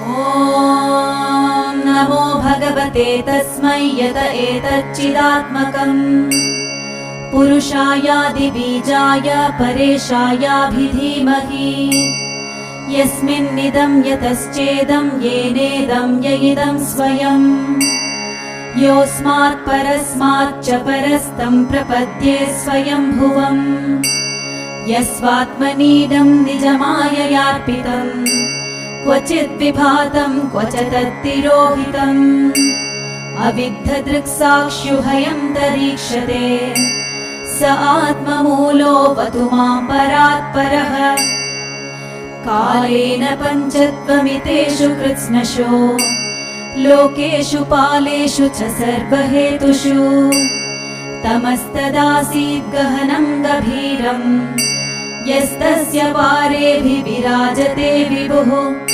ॐ नमो भगवते तस्मै यत एतच्चिदात्मकम् पुरुषायादिबीजाय परेशायाभिधीमहि यस्मिन्निदं यतश्चेदं येनेदं य इदं स्वयं योऽस्मात् परस्माच्च परस्तं प्रपद्ये स्वयंभुवम् यस्वात्मनीदं निजमाययार्पितम् क्वचित् विभातं क्वच तत्तिरोहितम् अविद्धदृक्साक्ष्युभयं तरीक्षते स आत्ममूलोऽवतु मां परात्परः कालेन पञ्चत्वमितेषु कृत्स्नशो लोकेषु पालेषु च सर्वहेतुषु तमस्तदासीत् गहनं गभीरम् यस्तस्य पारेऽभिविराजते विभुः